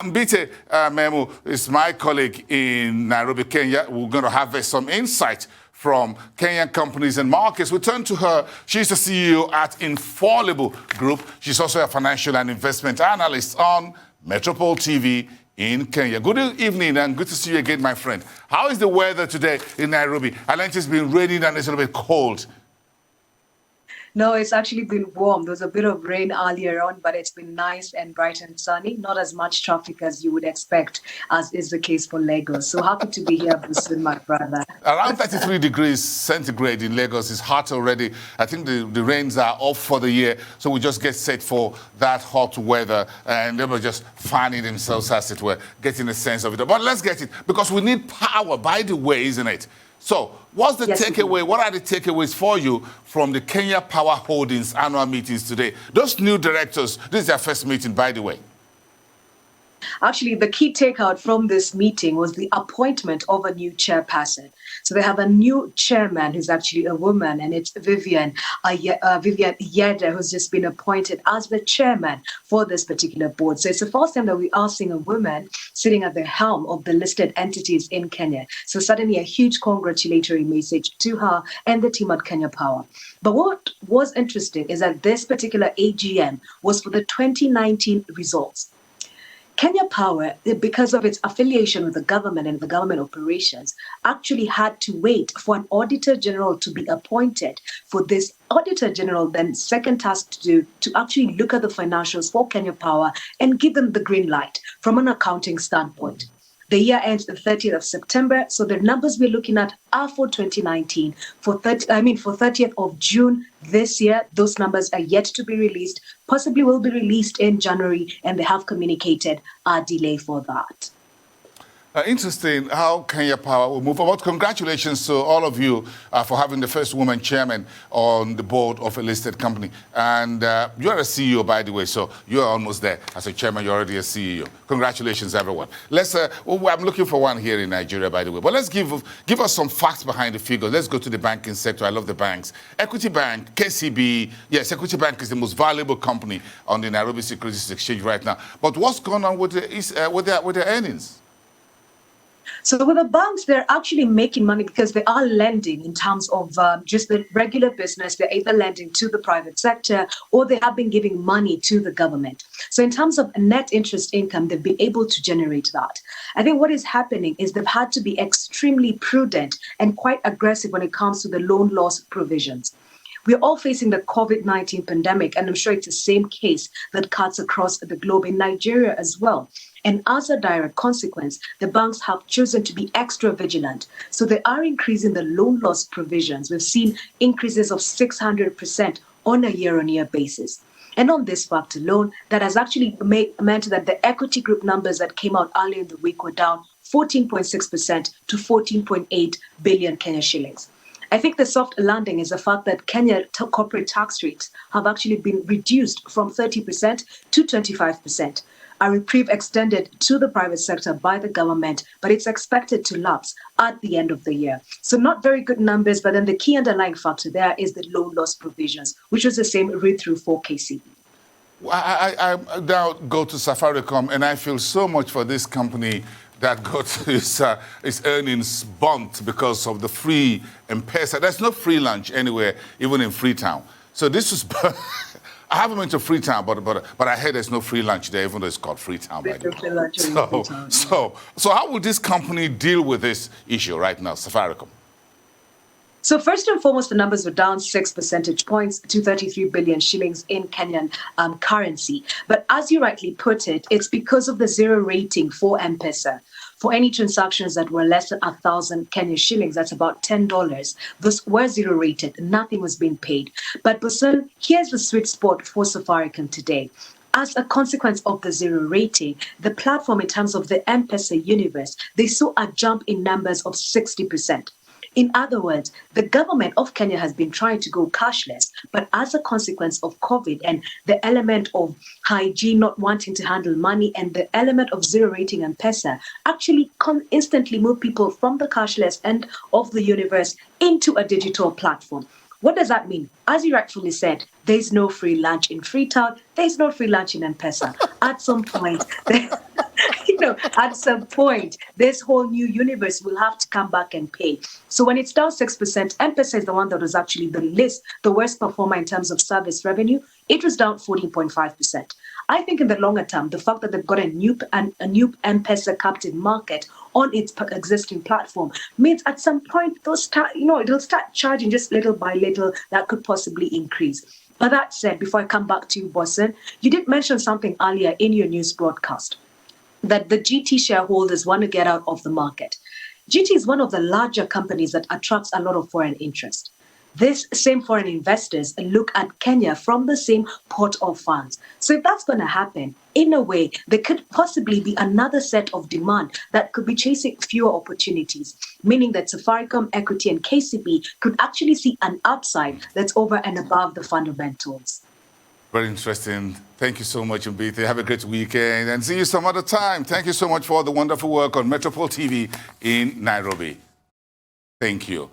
Mbithe Maemu is my colleague in Nairobi, Kenya. We're going to have some insight from Kenyan companies and markets. We turn to her. She's the CEO at Infallible Group. She's also a financial and investment analyst on Metropole TV in Kenya. Good evening and good to see you again, my friend. How is the weather today in Nairobi? I know it's been raining and it's a little bit cold. No, it's actually been warm. There was a bit of rain earlier on, but it's been nice and bright and sunny. Not as much traffic as you would expect, as is the case for Lagos. So happy to be here, Bruce, my brother. Around 33 degrees centigrade in Lagos is hot already. I think the rains are off for the year, so we just get set for that hot weather, and they were just fanning themselves, as it were, getting a sense of it. But let's get it, because we need power, by the way, isn't it? So what's the takeaway? What are the takeaways for you from the Kenya Power Holdings annual meetings today? Those new directors, this is their first meeting, by the way. Actually, the key takeout from this meeting was the appointment of a new chairperson. So they have a new chairman who's actually a woman, and it's Vivian Yede, who's just been appointed as the chairman for this particular board. So it's the first time that we are seeing a woman sitting at the helm of the listed entities in Kenya. So suddenly a huge congratulatory message to her and the team at Kenya Power. But what was interesting is that this particular AGM was for the 2019 results. Kenya Power, because of its affiliation with the government and the government operations, actually had to wait for an Auditor General to be appointed. For this Auditor General, then second task to do, to actually look at the financials for Kenya Power and give them the green light from an accounting standpoint. The year ends the 30th of September, so the numbers we're looking at are for 2019. For 30th of June this year, those numbers are yet to be released, possibly will be released in January, and they have communicated a delay for that. Interesting how Kenya Power will move forward. Congratulations to all of you for having the first woman chairman on the board of a listed company. And you're a CEO, by the way, so you're almost there. As a chairman, you're already a CEO. Congratulations, everyone. I'm looking for one here in Nigeria, by the way. But let's give us some facts behind the figures. Let's go to the banking sector. I love the banks. Equity Bank, KCB. Yes, Equity Bank is the most valuable company on the Nairobi Securities Exchange right now. But what's going on with their earnings? So with the banks, they're actually making money because they are lending in terms of just the regular business. They're either lending to the private sector or they have been giving money to the government. So in terms of net interest income, they've been able to generate that. I think what is happening is they've had to be extremely prudent and quite aggressive when it comes to the loan loss provisions. We're all facing the COVID-19 pandemic, and I'm sure it's the same case that cuts across the globe in Nigeria as well. And as a direct consequence, the banks have chosen to be extra vigilant. So they are increasing the loan loss provisions. We've seen increases of 600% on a year-on-year basis. And on this fact alone, that has actually meant that the equity group numbers that came out earlier in the week were down 14.6% to 14.8 billion Kenya shillings. I think the soft landing is the fact that Kenya corporate tax rates have actually been reduced from 30% to 25%. A reprieve extended to the private sector by the government, but it's expected to lapse at the end of the year. So not very good numbers, but then the key underlying factor there is the loan loss provisions, which was the same read-through for KCB. I now go to Safaricom, and I feel so much for this company that got its earnings bumped because of the free M-Pesa. There's no free lunch anywhere, even in Freetown. So this was... I haven't been to Freetown, but I heard there's no free lunch there, even though it's called Freetown, by the way. So how will this company deal with this issue right now, Safaricom? So first and foremost, the numbers were down 6 percentage points to 33 billion shillings in Kenyan currency. But as you rightly put it, it's because of the zero rating for M-Pesa. For any transactions that were less than 1,000 Kenyan shillings, that's about $10, those were zero rated. Nothing was being paid. But Busan, here's the sweet spot for Safaricom today. As a consequence of the zero rating, the platform in terms of the M-Pesa universe, they saw a jump in numbers of 60%. In other words, the government of Kenya has been trying to go cashless, but as a consequence of COVID and the element of hygiene, not wanting to handle money, and the element of zero rating M-Pesa actually instantly move people from the cashless end of the universe into a digital platform. What does that mean? As you rightfully said, there's no free lunch in Freetown. There's no free lunch in M-Pesa. At some point, at some point, this whole new universe will have to come back and pay. So when it's down 6%, M-Pesa is the one that was actually the worst performer in terms of service revenue. It was down 14.5%. I think in the longer term, the fact that they've got a new M-Pesa captive market on its existing platform means at some point it'll start charging just little by little. That could possibly increase. But that said, before I come back to you, Bossen, you did mention something earlier in your news broadcast, that the GT shareholders want to get out of the market. GT is one of the larger companies that attracts a lot of foreign interest. This same foreign investors look at Kenya from the same pot of funds. So if that's going to happen, in a way, there could possibly be another set of demand that could be chasing fewer opportunities, meaning that Safaricom, Equity, and KCB could actually see an upside that's over and above the fundamentals. Very interesting. Thank you so much, Mbithe. Have a great weekend and see you some other time. Thank you so much for all the wonderful work on Metropole TV in Nairobi. Thank you.